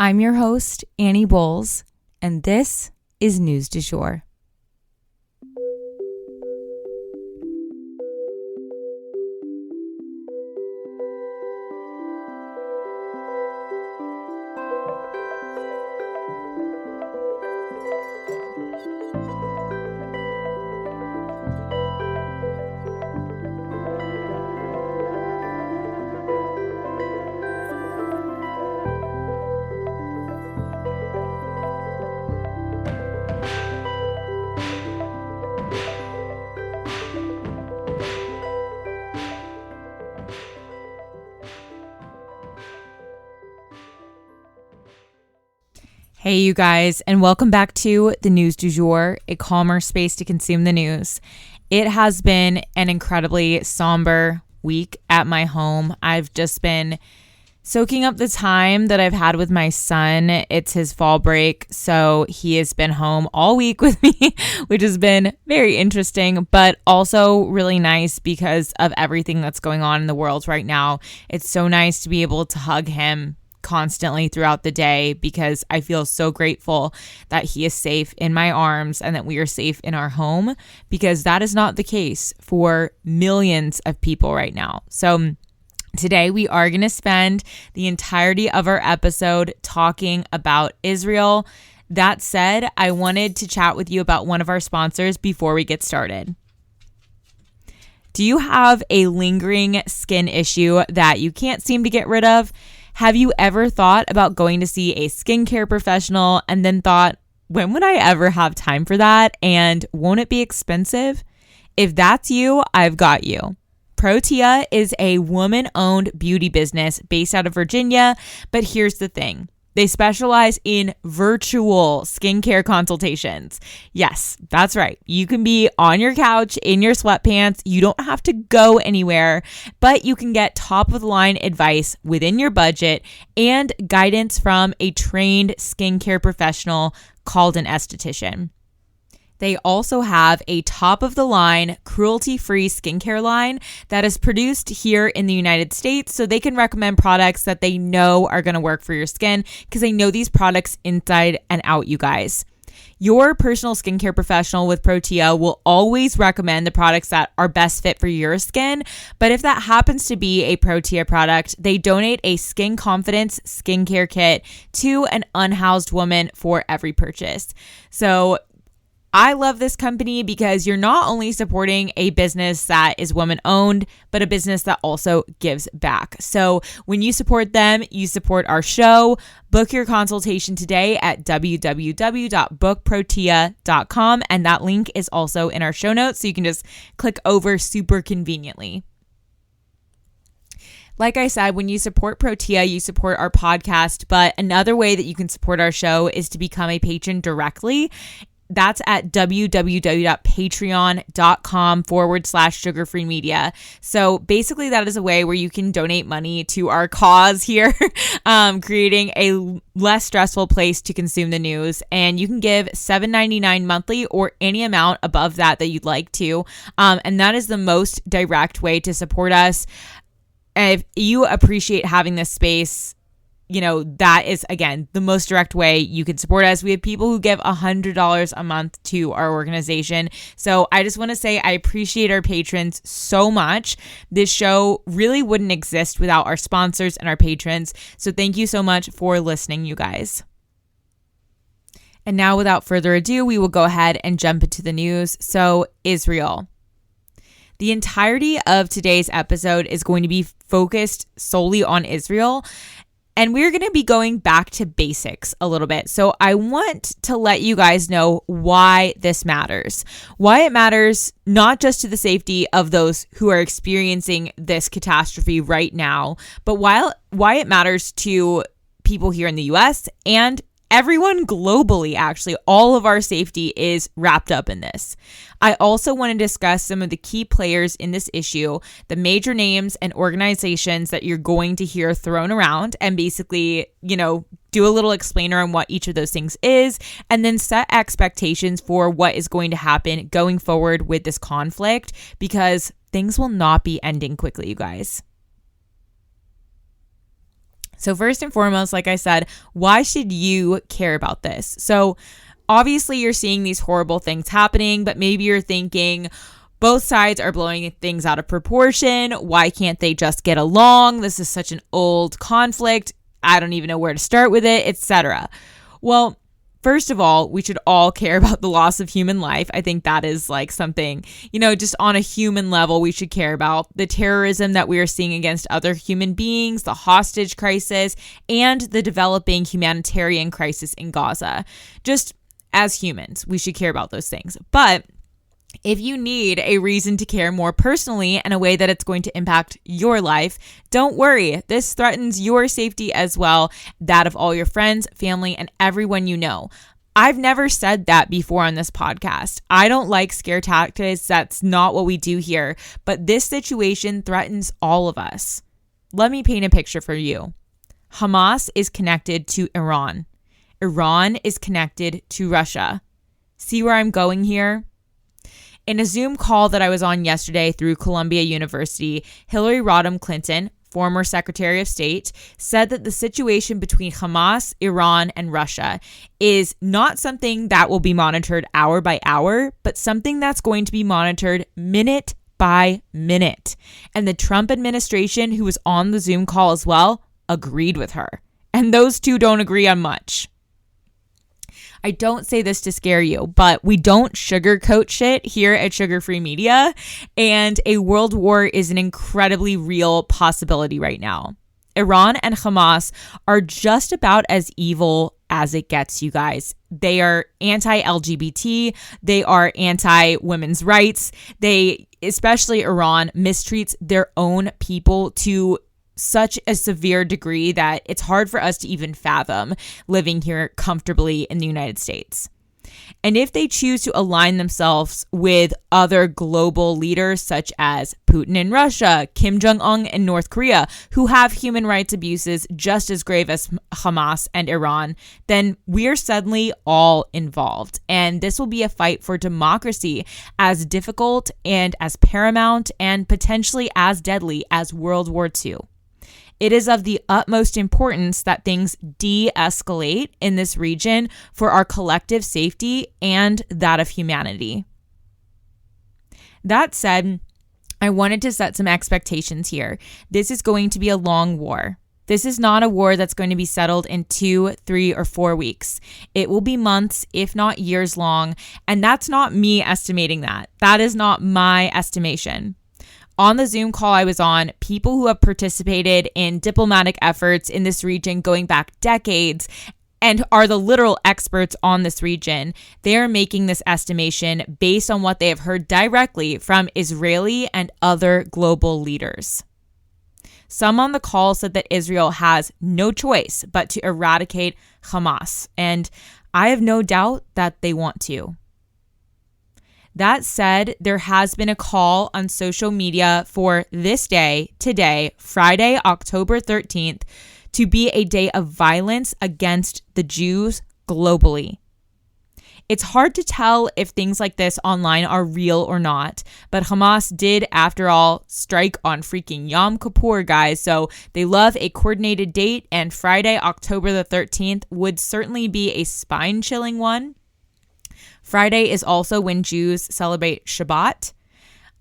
I'm your host, Annie Bowles, and this is News du Jour. Hey, you guys, and welcome back to the News du Jour, a calmer space to consume the news. It has been an incredibly somber week at my home. I've just been soaking up the time that I've had with my son. It's his fall break, so he has been home all week with me, which has been very interesting, but also really nice because of everything that's going on in the world right now. It's so nice to be able to hug him constantly throughout the day because I feel so grateful that he is safe in my arms and that we are safe in our home, because that is not the case for millions of people right now. So today we are going to spend the entirety of our episode talking about Israel. That said, I wanted to chat with you about one of our sponsors before we get started. Do you have a lingering skin issue that you can't seem to get rid of? Have you ever thought about going to see a skincare professional and then thought, when would I ever have time for that? And won't it be expensive? If that's you, I've got you. Protea is a woman-owned beauty business based out of Virginia, but here's the thing. They specialize in virtual skincare consultations. Yes, that's right. You can be on your couch in your sweatpants. You don't have to go anywhere, but you can get top-of-the-line advice within your budget and guidance from a trained skincare professional called an esthetician. They also have a top-of-the-line, cruelty-free skincare line that is produced here in the United States, so they can recommend products that they know are going to work for your skin because they know these products inside and out, you guys. Your personal skincare professional with Protea will always recommend the products that are best fit for your skin, but if that happens to be a Protea product, they donate a Skin Confidence skincare kit to an unhoused woman for every purchase. So I love this company because you're not only supporting a business that is woman-owned, but a business that also gives back. So when you support them, you support our show. Book your consultation today at www.bookprotea.com, and that link is also in our show notes, so you can just click over super conveniently. Like I said, when you support Protea, you support our podcast, but another way that you can support our show is to become a patron directly. That's at www.patreon.com/sugarfree media. So basically that is a way where you can donate money to our cause here, creating a less stressful place to consume the news. And you can give $7.99 monthly or any amount above that you'd like to. And that is the most direct way to support us. If you appreciate having this space, you know, that is, again, the most direct way you can support us. We have people who give $100 a month to our organization. So I just want to say I appreciate our patrons so much. This show really wouldn't exist without our sponsors and our patrons. So thank you so much for listening, you guys. And now, without further ado, we will go ahead and jump into the news. So, Israel. The entirety of today's episode is going to be focused solely on Israel. And we're going to be going back to basics a little bit. So I want to let you guys know why this matters. Why it matters not just to the safety of those who are experiencing this catastrophe right now, but why it matters to people here in the US and everyone globally. Actually, all of our safety is wrapped up in this. I also want to discuss some of the key players in this issue, the major names and organizations that you're going to hear thrown around, and basically, do a little explainer on what each of those things is, and then set expectations for what is going to happen going forward with this conflict, because things will not be ending quickly, you guys. So first and foremost, like I said, why should you care about this? So obviously you're seeing these horrible things happening, but maybe you're thinking both sides are blowing things out of proportion. Why can't they just get along? This is such an old conflict. I don't even know where to start with it, etc. Well, first of all, we should all care about the loss of human life. I think that is like something, just on a human level, we should care about the terrorism that we are seeing against other human beings, the hostage crisis, and the developing humanitarian crisis in Gaza. Just as humans, we should care about those things. But if you need a reason to care more personally in a way that it's going to impact your life, don't worry. This threatens your safety as well, that of all your friends, family, and everyone you know. I've never said that before on this podcast. I don't like scare tactics. That's not what we do here. But this situation threatens all of us. Let me paint a picture for you. Hamas is connected to Iran. Iran is connected to Russia. See where I'm going here? In a Zoom call that I was on yesterday through Columbia University, Hillary Rodham Clinton, former Secretary of State, said that the situation between Hamas, Iran, and Russia is not something that will be monitored hour by hour, but something that's going to be monitored minute by minute. And the Trump administration, who was on the Zoom call as well, agreed with her. And those two don't agree on much. I don't say this to scare you, but we don't sugarcoat shit here at Sugar Free Media, and a world war is an incredibly real possibility right now. Iran and Hamas are just about as evil as it gets, you guys. They are anti-LGBT. They are anti-women's rights. They, especially Iran, mistreats their own people to such a severe degree that it's hard for us to even fathom living here comfortably in the United States. And if they choose to align themselves with other global leaders such as Putin in Russia, Kim Jong-un in North Korea, who have human rights abuses just as grave as Hamas and Iran, then we are suddenly all involved. And this will be a fight for democracy as difficult and as paramount and potentially as deadly as World War II. It is of the utmost importance that things de-escalate in this region for our collective safety and that of humanity. That said, I wanted to set some expectations here. This is going to be a long war. This is not a war that's going to be settled in 2, 3, or 4 weeks. It will be months, if not years long, and that's not me estimating that. That is not my estimation. On the Zoom call I was on, people who have participated in diplomatic efforts in this region going back decades and are the literal experts on this region, they are making this estimation based on what they have heard directly from Israeli and other global leaders. Some on the call said that Israel has no choice but to eradicate Hamas, and I have no doubt that they want to. That said, there has been a call on social media for this day, today, Friday, October 13th, to be a day of violence against the Jews globally. It's hard to tell if things like this online are real or not, but Hamas did, after all, strike on freaking Yom Kippur, guys, so they love a coordinated date, and Friday, October the 13th would certainly be a spine-chilling one. Friday is also when Jews celebrate Shabbat.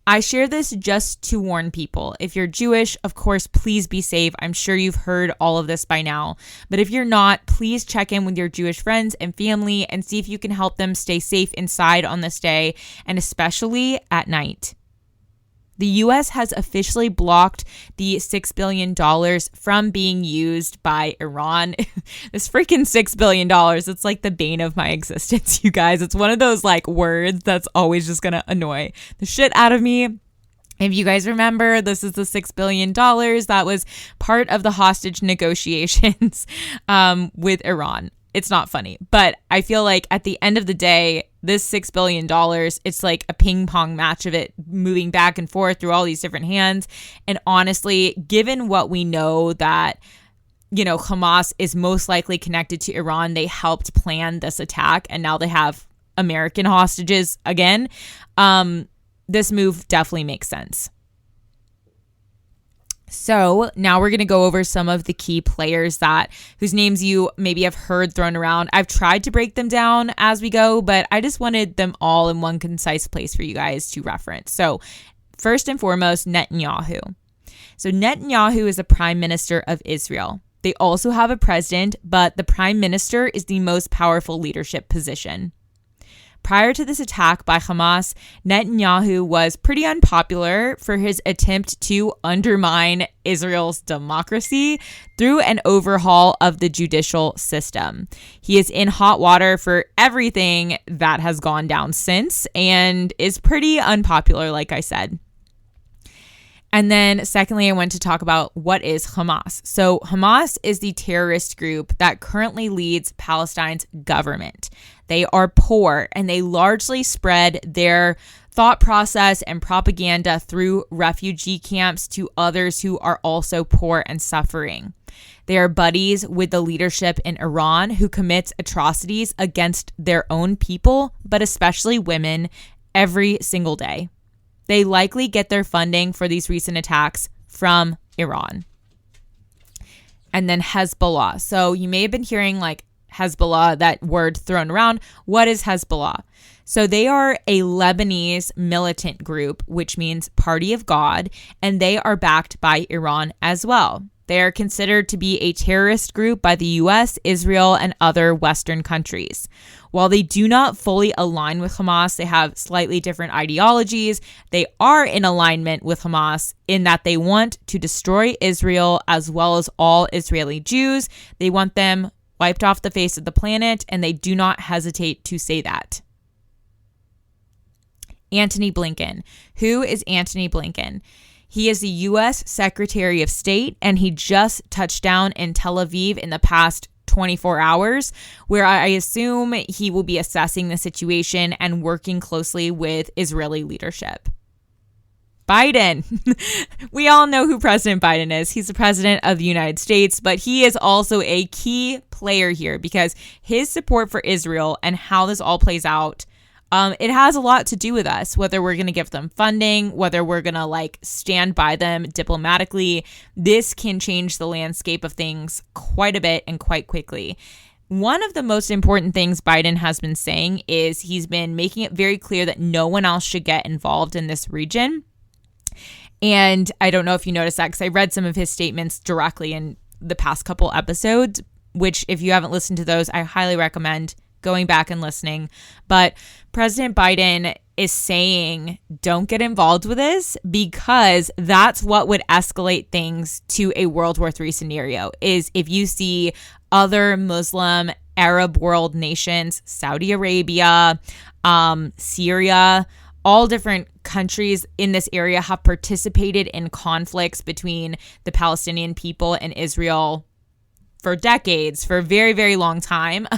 I share this just to warn people. If you're Jewish, of course, please be safe. I'm sure you've heard all of this by now. But if you're not, please check in with your Jewish friends and family and see if you can help them stay safe inside on this day, and especially at night. The U.S. has officially blocked the $6 billion from being used by Iran. This freaking $6 billion, it's like the bane of my existence, you guys. It's one of those like words that's always just going to annoy the shit out of me. If you guys remember, this is the $6 billion that was part of the hostage negotiations with Iran. It's not funny, but I feel like at the end of the day, this $6 billion, it's like a ping pong match of it moving back and forth through all these different hands. And honestly, given what we know that, Hamas is most likely connected to Iran, they helped plan this attack and now they have American hostages again. This move definitely makes sense. So now we're going to go over some of the key players whose names you maybe have heard thrown around. I've tried to break them down as we go, but I just wanted them all in one concise place for you guys to reference. So first and foremost, Netanyahu. So Netanyahu is the prime minister of Israel. They also have a president, but the prime minister is the most powerful leadership position. Prior to this attack by Hamas, Netanyahu was pretty unpopular for his attempt to undermine Israel's democracy through an overhaul of the judicial system. He is in hot water for everything that has gone down since and is pretty unpopular, like I said. And then secondly, I want to talk about what is Hamas. So Hamas is the terrorist group that currently leads Palestine's government. They are poor and they largely spread their thought process and propaganda through refugee camps to others who are also poor and suffering. They are buddies with the leadership in Iran who commits atrocities against their own people, but especially women, every single day. They likely get their funding for these recent attacks from Iran. And then Hezbollah. So you may have been hearing like Hezbollah, that word thrown around. What is Hezbollah? So they are a Lebanese militant group, which means Party of God, and they are backed by Iran as well. They are considered to be a terrorist group by the US, Israel, and other Western countries. While they do not fully align with Hamas, they have slightly different ideologies. They are in alignment with Hamas in that they want to destroy Israel as well as all Israeli Jews. They want them wiped off the face of the planet, and they do not hesitate to say that. Antony Blinken. Who is Antony Blinken? He is the U.S. Secretary of State, and he just touched down in Tel Aviv in the past 24 hours, where I assume he will be assessing the situation and working closely with Israeli leadership. Biden. We all know who President Biden is. He's the president of the United States, but he is also a key player here because his support for Israel and how this all plays out, it has a lot to do with us, whether we're going to give them funding, whether we're going to stand by them diplomatically. This can change the landscape of things quite a bit and quite quickly. One of the most important things Biden has been saying is he's been making it very clear that no one else should get involved in this region. And I don't know if you noticed that because I read some of his statements directly in the past couple episodes, which if you haven't listened to those, I highly recommend going back and listening. But President Biden is saying, don't get involved with this because that's what would escalate things to a World War III scenario, is if you see other Muslim Arab world nations, Saudi Arabia, Syria, all different countries in this area have participated in conflicts between the Palestinian people and Israel for decades, for a very, very long time,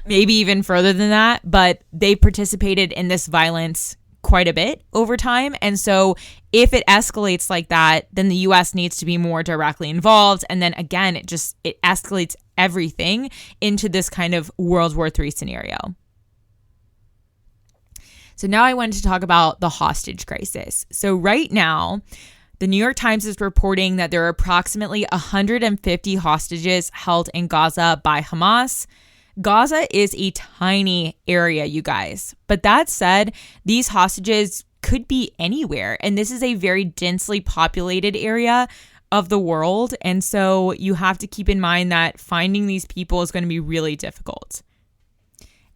maybe even further than that. But they participated in this violence quite a bit over time. And so if it escalates like that, then the U.S. needs to be more directly involved. And then again, it escalates everything into this kind of World War III scenario. So now I wanted to talk about the hostage crisis. So right now, the New York Times is reporting that there are approximately 150 hostages held in Gaza by Hamas. Gaza is a tiny area, you guys. But that said, these hostages could be anywhere. And this is a very densely populated area of the world. And so you have to keep in mind that finding these people is going to be really difficult.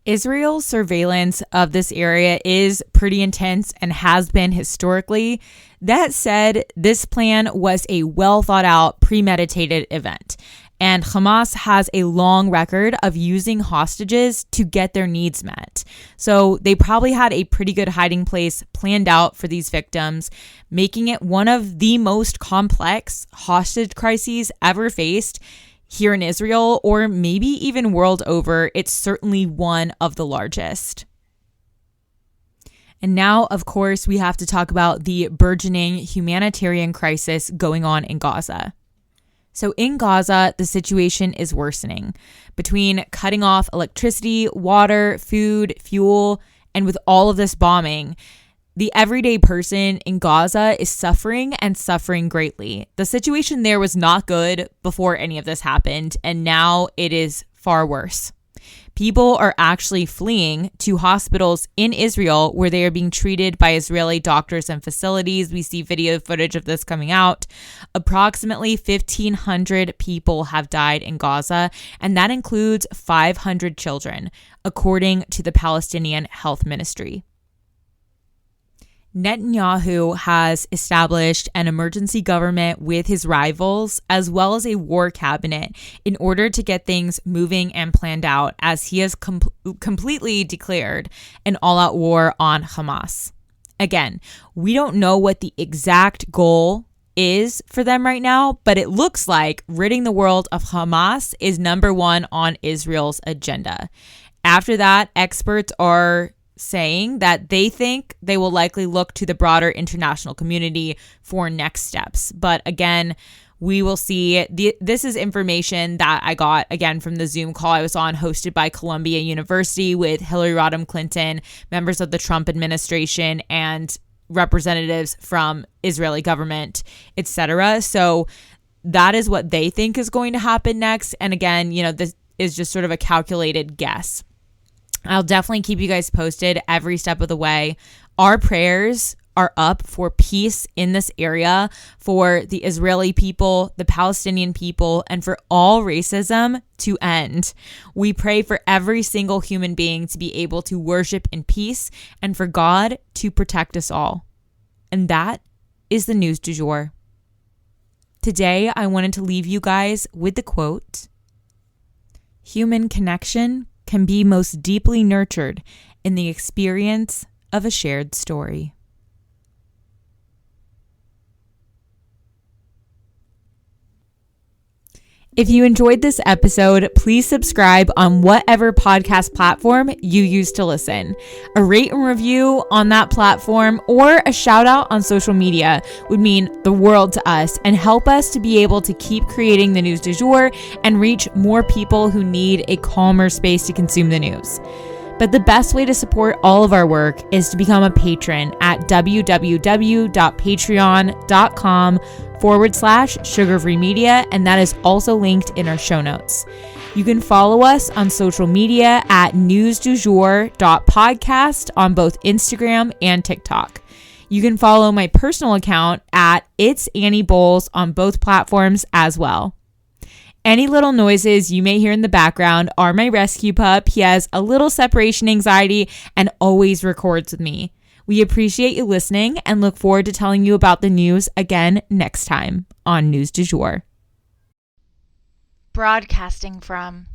Israel's surveillance of this area is pretty intense and has been historically. That said, this plan was a well thought out, premeditated event. And Hamas has a long record of using hostages to get their needs met. So they probably had a pretty good hiding place planned out for these victims, making it one of the most complex hostage crises ever faced here in Israel, or maybe even world over. It's certainly one of the largest. And now, of course, we have to talk about the burgeoning humanitarian crisis going on in Gaza. So in Gaza, the situation is worsening. Between cutting off electricity, water, food, fuel, and with all of this bombing, The everyday person in Gaza is suffering and suffering greatly. The situation there was not good before any of this happened, and now it is far worse. People are actually fleeing to hospitals in Israel where they are being treated by Israeli doctors and facilities. We see video footage of this coming out. Approximately 1,500 people have died in Gaza, and that includes 500 children, according to the Palestinian Health Ministry. Netanyahu has established an emergency government with his rivals, as well as a war cabinet, in order to get things moving and planned out, as he has completely declared an all-out war on Hamas. Again, we don't know what the exact goal is for them right now, but it looks like ridding the world of Hamas is number one on Israel's agenda. After that, experts are saying that they think they will likely look to the broader international community for next steps. But again, we will see. This is information that I got, again, from the Zoom call I was on, hosted by Columbia University with Hillary Rodham Clinton, members of the Trump administration, and representatives from Israeli government, etc. So that is what they think is going to happen next. And again, this is just sort of a calculated guess. I'll definitely keep you guys posted every step of the way. Our prayers are up for peace in this area, for the Israeli people, the Palestinian people, and for all racism to end. We pray for every single human being to be able to worship in peace and for God to protect us all. And that is the news du jour. Today, I wanted to leave you guys with the quote, "Human connection can be most deeply nurtured in the experience of a shared story." If you enjoyed this episode, please subscribe on whatever podcast platform you use to listen. A rate and review on that platform or a shout out on social media would mean the world to us and help us to be able to keep creating the news du jour and reach more people who need a calmer space to consume the news. But the best way to support all of our work is to become a patron at www.patreon.com/sugarfree media, and that is also linked in our show notes. You can follow us on social media at newsdujour.podcast on both Instagram and TikTok. You can follow my personal account at It's Annie Bowles on both platforms as well. Any little noises you may hear in the background are my rescue pup. He has a little separation anxiety and always records with me. We appreciate you listening and look forward to telling you about the news again next time on News du Jour. Broadcasting from